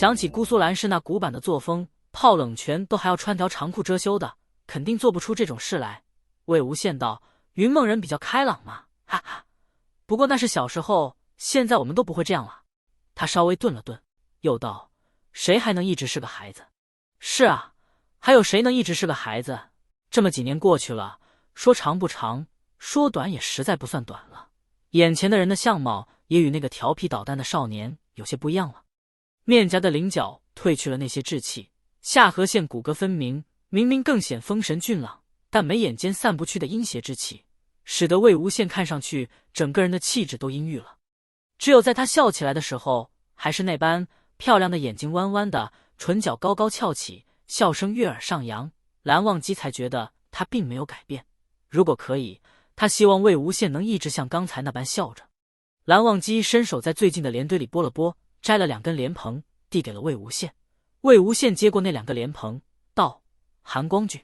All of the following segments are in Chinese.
想起姑苏蓝氏那古板的作风，泡冷泉都还要穿条长裤遮羞的，肯定做不出这种事来。魏无羡道：“云梦人比较开朗嘛，哈哈。不过那是小时候，现在我们都不会这样了。”他稍微顿了顿，又道：“谁还能一直是个孩子？”是啊，还有谁能一直是个孩子？这么几年过去了，说长不长，说短也实在不算短了。眼前的人的相貌也与那个调皮捣蛋的少年有些不一样了。面颊的棱角褪去了那些稚气，下颌线骨骼分明，明明更显丰神俊朗，但眉眼间散不去的阴邪之气，使得魏无羡看上去整个人的气质都阴郁了。只有在他笑起来的时候，还是那般漂亮的眼睛弯弯的，唇角高高翘起，笑声悦耳上扬，蓝忘机才觉得他并没有改变。如果可以，他希望魏无羡能一直像刚才那般笑着。蓝忘机伸手在最近的莲堆里拨了拨，摘了2根莲蓬，递给了魏无羡。魏无羡接过那2个莲蓬，道：“寒光君。”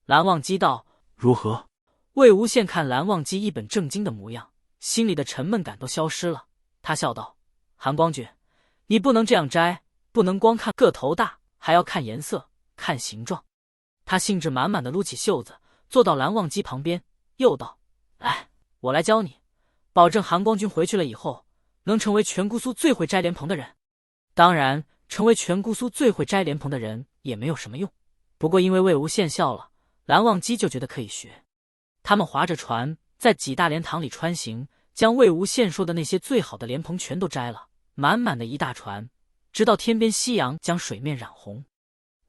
蓝忘机道：“如何？”魏无羡看蓝忘机一本正经的模样，心里的沉闷感都消失了。他笑道：“寒光君，你不能这样摘，不能光看个头大，还要看颜色，看形状。”他兴致满满的撸起袖子，坐到蓝忘机旁边，又道：“来，我来教你，保证寒光君回去了以后，能成为全姑苏最会摘莲蓬的人。当然，成为全姑苏最会摘莲蓬的人也没有什么用。不过因为魏无羡笑了，蓝忘机就觉得可以学。”他们划着船，在几大莲塘里穿行，将魏无羡说的那些最好的莲蓬全都摘了，满满的一大船，直到天边夕阳将水面染红。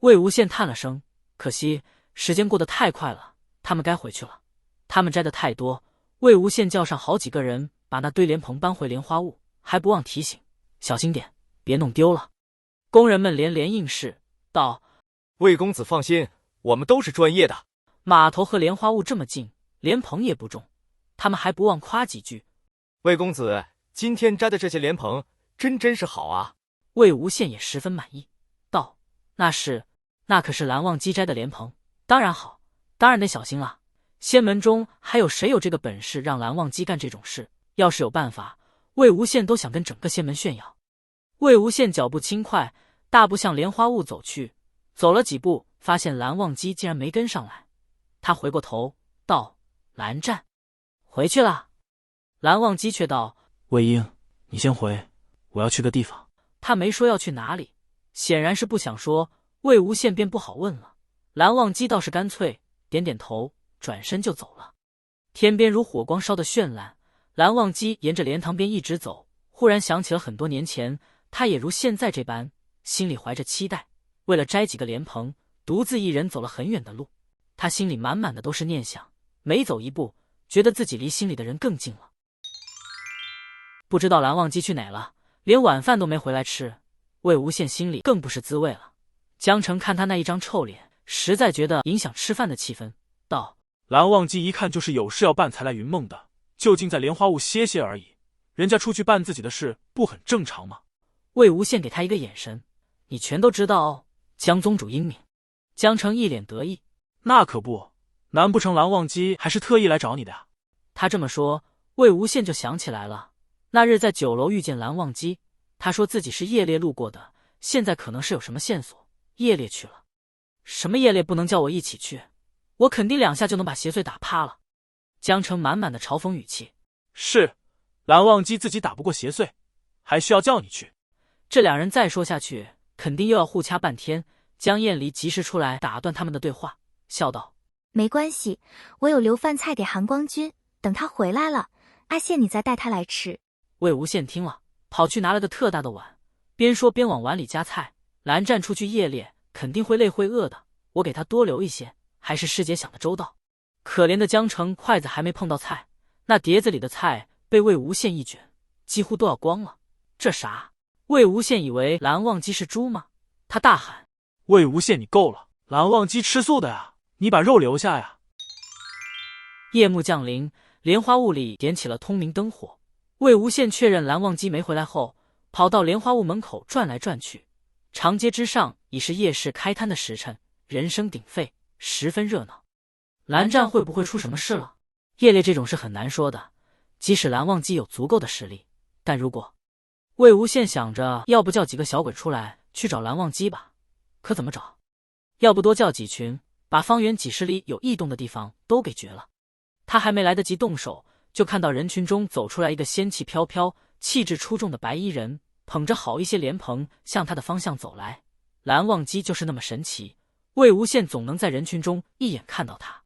魏无羡叹了声，可惜时间过得太快了，他们该回去了。他们摘的太多，魏无羡叫上好几个人把那堆莲蓬搬回莲花坞，还不忘提醒：“小心点，别弄丢了。”工人们连连应是，道：“魏公子放心，我们都是专业的。”码头和莲花坞这么近，莲蓬也不重，他们还不忘夸几句：“魏公子今天摘的这些莲蓬真是好啊。”魏无羡也十分满意，道：“那可是蓝忘机摘的莲蓬，当然好，当然得小心了。仙门中还有谁有这个本事让蓝忘机干这种事？要是有办法，魏无羡都想跟整个仙门炫耀。”魏无羡脚步轻快，大步向莲花坞走去，走了几步，发现蓝忘机竟然没跟上来。他回过头道：“蓝湛，回去了。”蓝忘机却道：“魏婴，你先回，我要去个地方。”他没说要去哪里，显然是不想说，魏无羡便不好问了。蓝忘机倒是干脆点点头，转身就走了。天边如火光烧得绚烂，蓝忘机沿着莲塘边一直走，忽然想起了很多年前，他也如现在这般，心里怀着期待，为了摘几个莲蓬，独自一人走了很远的路。他心里满满的都是念想，每走一步，觉得自己离心里的人更近了。不知道蓝忘机去哪了，连晚饭都没回来吃，魏无羡心里更不是滋味了。江澄看他那一张臭脸，实在觉得影响吃饭的气氛，道：“蓝忘机一看就是有事要办才来云梦的，就近在莲花坞歇歇而已。人家出去办自己的事，不很正常吗？”魏无羡给他一个眼神：“你全都知道哦，江宗主英明。”江澄一脸得意：“那可不，难不成蓝忘机还是特意来找你的呀？”他这么说，魏无羡就想起来了，那日在酒楼遇见蓝忘机，他说自己是夜猎路过的，现在可能是有什么线索，夜猎去了。什么夜猎不能叫我一起去？我肯定2下就能把邪祟打趴了。江澄满满的嘲讽语气：“是，蓝忘机自己打不过邪祟，还需要叫你去。”这2人再说下去，肯定又要互掐半天。江厌离及时出来打断他们的对话，笑道：“没关系，我有留饭菜给寒光君，等他回来了，阿羡你再带他来吃。”魏无羡听了，跑去拿了个特大的碗，边说边往碗里夹菜。蓝湛出去夜猎，肯定会累会饿的，我给他多留一些，还是师姐想的周到。可怜的江澄筷子还没碰到菜，那碟子里的菜被魏无羡一卷，几乎都要光了。这啥？魏无羡以为蓝忘机是猪吗？他大喊：“魏无羡，你够了！蓝忘机吃素的呀，你把肉留下呀！”夜幕降临，莲花坞里点起了通明灯火。魏无羡确认蓝忘机没回来后，跑到莲花坞门口转来转去。长街之上已是夜市开摊的时辰，人声鼎沸，十分热闹。蓝湛会不会出什么事了？夜猎这种事很难说的，即使蓝忘机有足够的实力，但如果……魏无羡想着，要不叫几个小鬼出来去找蓝忘机吧。可怎么找？要不多叫几群，把方圆几十里有异动的地方都给绝了。他还没来得及动手，就看到人群中走出来一个仙气飘飘、气质出众的白衣人，捧着好一些莲蓬向他的方向走来。蓝忘机就是那么神奇，魏无羡总能在人群中一眼看到他。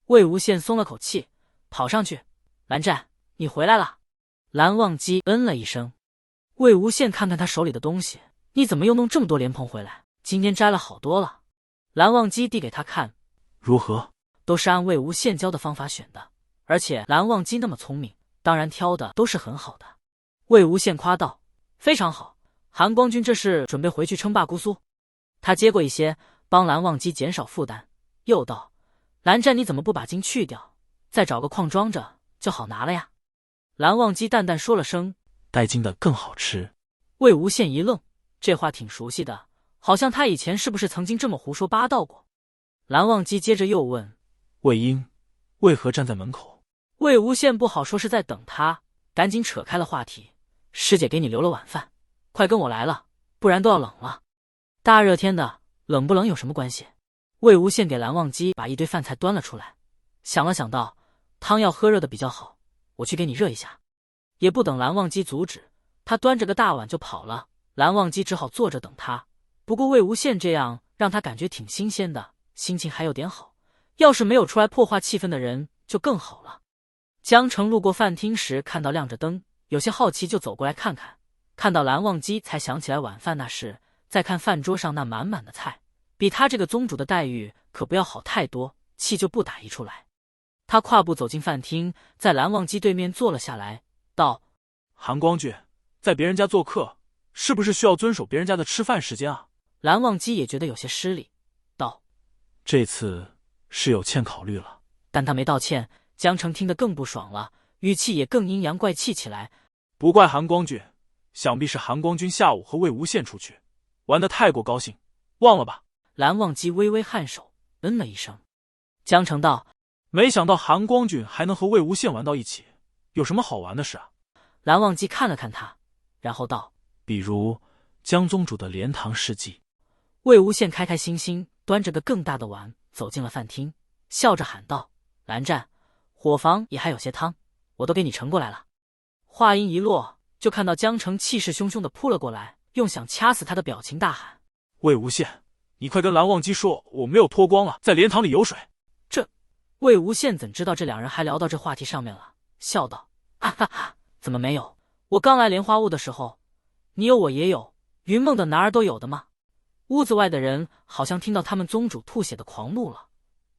魏无羡松了口气，跑上去：“蓝湛，你回来了。”蓝忘机嗯了一声。魏无羡看看他手里的东西：“你怎么又弄这么多莲蓬回来？今天摘了好多了。”蓝忘机递给他看：“如何？都是按魏无羡教的方法选的，而且蓝忘机那么聪明，当然挑的都是很好的。”魏无羡夸道：“非常好，韩光君这是准备回去称霸姑苏？”他接过一些，帮蓝忘机减少负担，又道：“蓝湛，你怎么不把金去掉，再找个矿装着就好拿了呀？”蓝忘机淡淡说了声：“带金的更好吃。”魏无羡一愣，这话挺熟悉的，好像他以前是不是曾经这么胡说八道过？蓝忘机接着又问：“魏婴为何站在门口？”魏无羡不好说是在等他，赶紧扯开了话题：“师姐给你留了晚饭，快跟我来了，不然都要冷了。”大热天的，冷不冷有什么关系？魏无羡给蓝忘机把一堆饭菜端了出来，想了想道：“汤要喝热的比较好，我去给你热一下。”也不等蓝忘机阻止，他端着个大碗就跑了。蓝忘机只好坐着等他。不过魏无羡这样让他感觉挺新鲜的，心情还有点好。要是没有出来破坏气氛的人就更好了。江澄路过饭厅时看到亮着灯，有些好奇就走过来看看。看到蓝忘机才想起来晚饭那事，再看饭桌上那满满的菜，比他这个宗主的待遇可不要好太多，气就不打一处来。他跨步走进饭厅，在蓝忘机对面坐了下来，道：“韩光君，在别人家做客，是不是需要遵守别人家的吃饭时间啊？”蓝忘机也觉得有些失礼，道：“这次是有欠考虑了。”但他没道歉，江澄听得更不爽了，语气也更阴阳怪气起来：“不怪韩光君，想必是韩光君下午和魏无羡出去玩得太过高兴，忘了吧？”蓝忘机微微颔首，嗯了一声。江澄道：“没想到韩光君还能和魏无羡玩到一起，有什么好玩的事啊？”蓝忘机看了看他，然后道：“比如江宗主的莲塘事迹。”魏无羡开开心心端着个更大的碗走进了饭厅，笑着喊道：“蓝湛，伙房也还有些汤，我都给你盛过来了。”话音一落，就看到江澄气势汹汹地扑了过来，用想掐死他的表情大喊：“魏无羡，你快跟蓝忘机说，我没有脱光了，在莲塘里游水。”魏无羡怎知道这两人还聊到这话题上面了，笑道：“哈哈哈，怎么没有？我刚来莲花坞的时候，你有我也有，云梦的哪儿都有的嘛。”屋子外的人好像听到他们宗主吐血的狂怒了。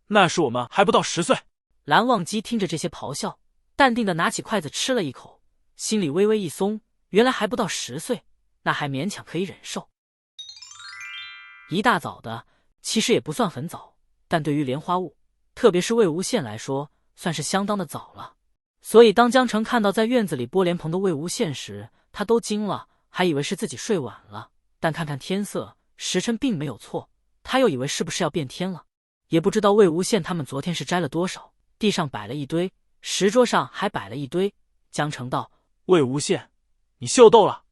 那时我们还不到10岁。蓝忘机听着这些咆哮，淡定的拿起筷子吃了一口，心里微微一松，原来还不到10岁，那还勉强可以忍受。一大早的，其实也不算很早，但对于莲花坞，特别是魏无羡来说，算是相当的早了。所以当江澄看到在院子里拨莲蓬的魏无羡时，他都惊了，还以为是自己睡晚了。但看看天色，时辰并没有错，他又以为是不是要变天了。也不知道魏无羡他们昨天是摘了多少，地上摆了一堆，石桌上还摆了一堆。江澄道：“魏无羡，你秀逗了。”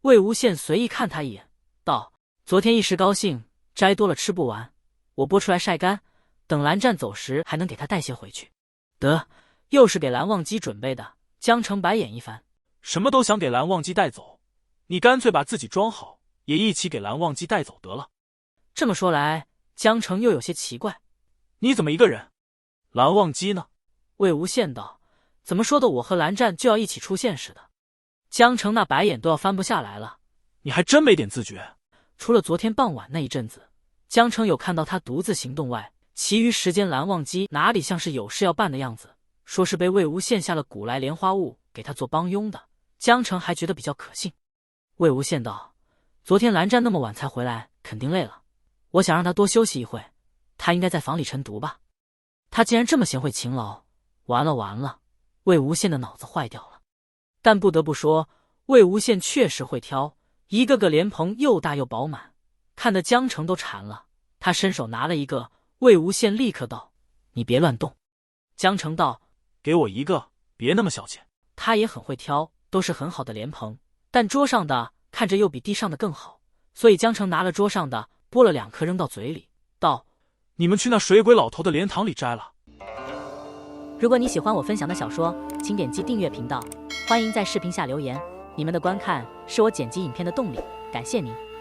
魏无羡随意看他一眼，道：“昨天一时高兴，摘多了吃不完，我剥出来晒干，等蓝湛走时还能给他带些回去。”得，又是给蓝忘机准备的。江澄白眼一翻：“什么都想给蓝忘机带走，你干脆把自己装好，也一起给蓝忘机带走得了。”这么说来，江澄又有些奇怪：“你怎么一个人？蓝忘机呢？”魏无羡道：“怎么说的我和蓝湛就要一起出现似的？”江澄那白眼都要翻不下来了：“你还真没点自觉。”除了昨天傍晚那一阵子，江澄有看到他独自行动外，其余时间蓝忘机哪里像是有事要办的样子，说是被魏无羡下了蛊来莲花坞给他做帮佣的，江澄还觉得比较可信。魏无羡道：“昨天蓝湛那么晚才回来，肯定累了，我想让他多休息一会，他应该在房里晨读吧。”他竟然这么贤惠勤劳，完了，魏无羡的脑子坏掉了。但不得不说，魏无羡确实会挑，一个个莲蓬又大又饱满，看得江澄都馋了。他伸手拿了一个，魏无羡立刻道：“你别乱动。”江澄道：“给我一个，别那么小气。”他也很会挑，都是很好的莲蓬，但桌上的看着又比地上的更好，所以江城拿了桌上的，剥了2颗扔到嘴里，道：“你们去那水鬼老头的莲塘里摘了。”如果你喜欢我分享的小说，请点击订阅频道，欢迎在视频下留言，你们的观看是我剪辑影片的动力，感谢您。